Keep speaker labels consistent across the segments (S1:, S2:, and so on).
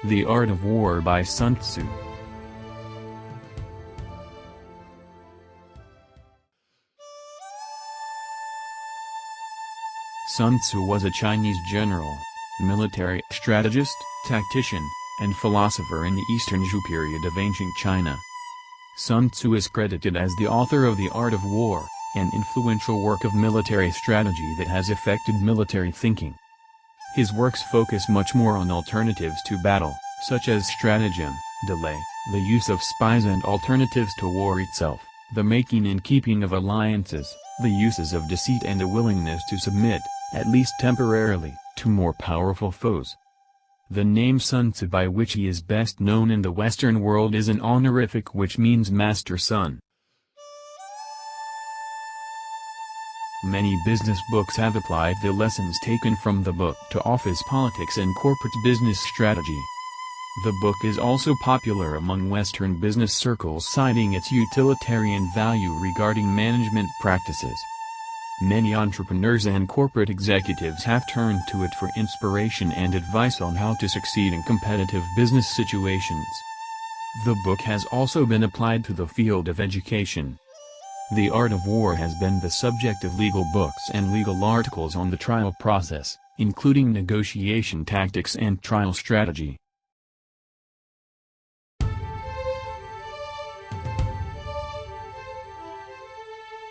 S1: The Art of War by Sun Tzu. Sun Tzu was a Chinese general, military strategist, tactician, and philosopher in the Eastern Zhou period of ancient China. Sun Tzu is credited as the author of The Art of War, an influential work of military strategy that has affected military thinking. His works focus much more on alternatives to battle, such as stratagem, delay, the use of spies and alternatives to war itself, the making and keeping of alliances, the uses of deceit and a willingness to submit, at least temporarily, to more powerful foes. The name Sun Tzu, by which he is best known in the Western world, is an honorific which means master son. Many business books have applied the lessons taken from the book to office politics and corporate business strategy. The book is also popular among Western business circles, citing its utilitarian value regarding management practices. Many entrepreneurs and corporate executives have turned to it for inspiration and advice on how to succeed in competitive business situations. The book has also been applied to the field of education. The Art of War has been the subject of legal books and legal articles on the trial process, including negotiation tactics and trial strategy.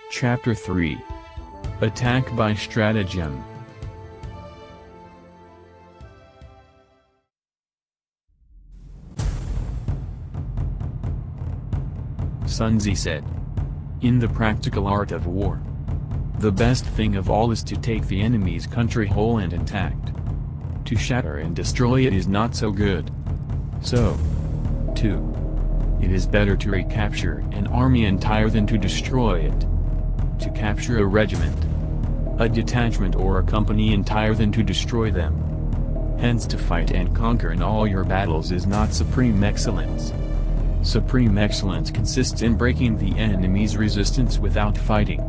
S1: Chapter 3. Attack by Stratagem. Sun Tzu said, "In the practical art of war, the best thing of all is to take the enemy's country whole and intact. To shatter and destroy it is not so good. So, too, it is better to recapture an army entire than to destroy it. To capture a regiment, a detachment or a company entire than to destroy them. Hence to fight and conquer in all your battles is not supreme excellence. Supreme excellence consists in breaking the enemy's resistance without fighting."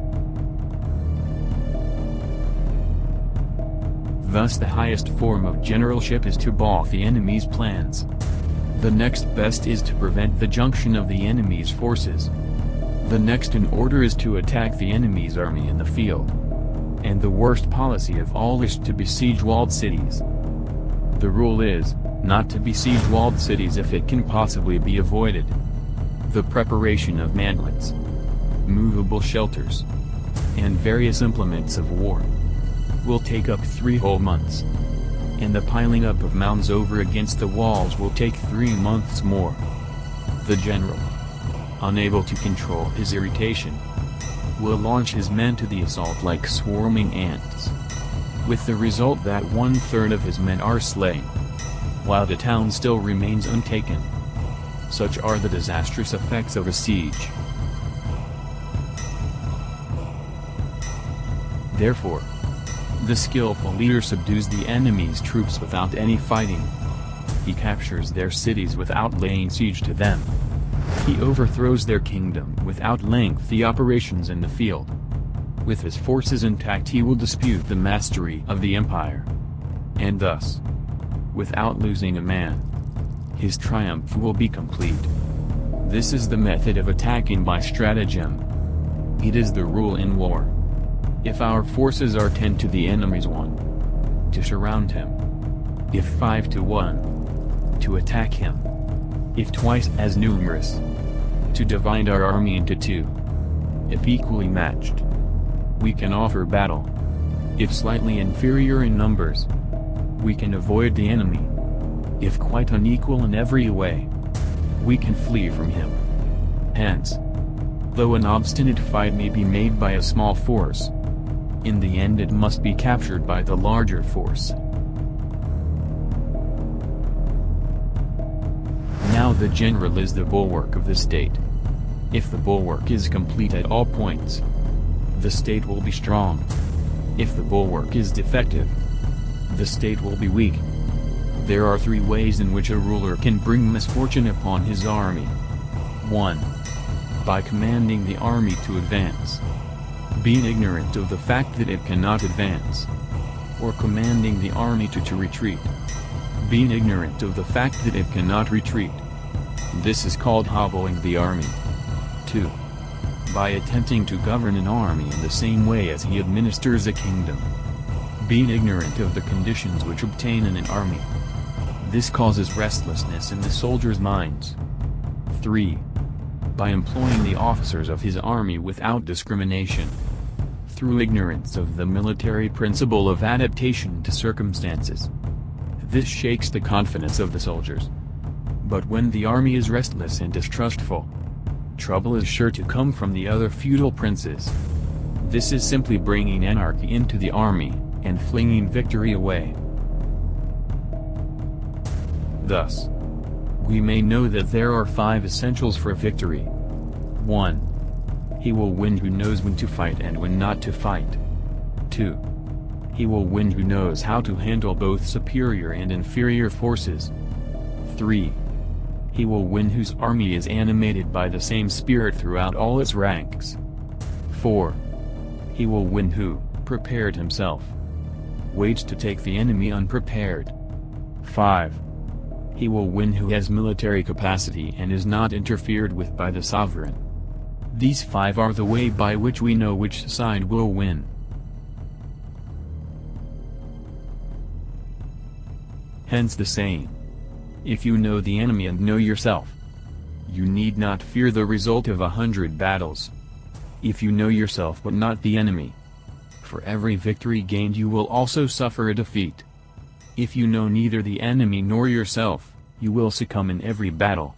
S1: Thus the highest form of generalship is to balk the enemy's plans. The next best is to prevent the junction of the enemy's forces. The next in order is to attack the enemy's army in the field. And the worst policy of all is to besiege walled cities. The rule is, not to besiege walled cities if it can possibly be avoided. The preparation of mantlets, movable shelters, and various implements of war will take up 3 whole months. And the piling up of mounds over against the walls will take 3 months more. The general, unable to control his irritation, will launch his men to the assault like swarming ants, with the result that 1/3 of his men are slain, while the town still remains untaken. Such are the disastrous effects of a siege. Therefore, the skillful leader subdues the enemy's troops without any fighting. He captures their cities without laying siege to them. He overthrows their kingdom without lengthy operations in the field. With his forces intact he will dispute the mastery of the empire. And thus, without losing a man, his triumph will be complete. This is the method of attacking by stratagem. It is the rule in war. If our forces are 10 to the enemy's 1, to surround him. If 5 to 1, to attack him. If twice as numerous, to divide our army into 2. If equally matched, we can offer battle. If slightly inferior in numbers, we can avoid the enemy. If quite unequal in every way, we can flee from him. Hence, though an obstinate fight may be made by a small force, in the end it must be captured by the larger force. Now the general is the bulwark of the state. If the bulwark is complete at all points, the state will be strong. If the bulwark is defective, the state will be weak. There are 3 ways in which a ruler can bring misfortune upon his army. 1. By commanding the army to advance, being ignorant of the fact that it cannot advance, or commanding the army to retreat, being ignorant of the fact that it cannot retreat. This is called hobbling the army. 2. By attempting to govern an army in the same way as he administers a kingdom. Being ignorant of the conditions which obtain in an army. This causes restlessness in the soldiers' minds. 3. By employing the officers of his army without discrimination. Through ignorance of the military principle of adaptation to circumstances. This shakes the confidence of the soldiers. But when the army is restless and distrustful, trouble is sure to come from the other feudal princes. This is simply bringing anarchy into the army, and flinging victory away. Thus, we may know that there are 5 essentials for victory. 1. He will win who knows when to fight and when not to fight. 2. He will win who knows how to handle both superior and inferior forces. 3. He will win whose army is animated by the same spirit throughout all its ranks. 4. He will win who, prepared himself, waits to take the enemy unprepared. 5. He will win who has military capacity and is not interfered with by the sovereign. These 5 are the way by which we know which side will win. Hence the saying, if you know the enemy and know yourself, you need not fear the result of 100 battles. If you know yourself but not the enemy, for every victory gained you will also suffer a defeat. If you know neither the enemy nor yourself, you will succumb in every battle.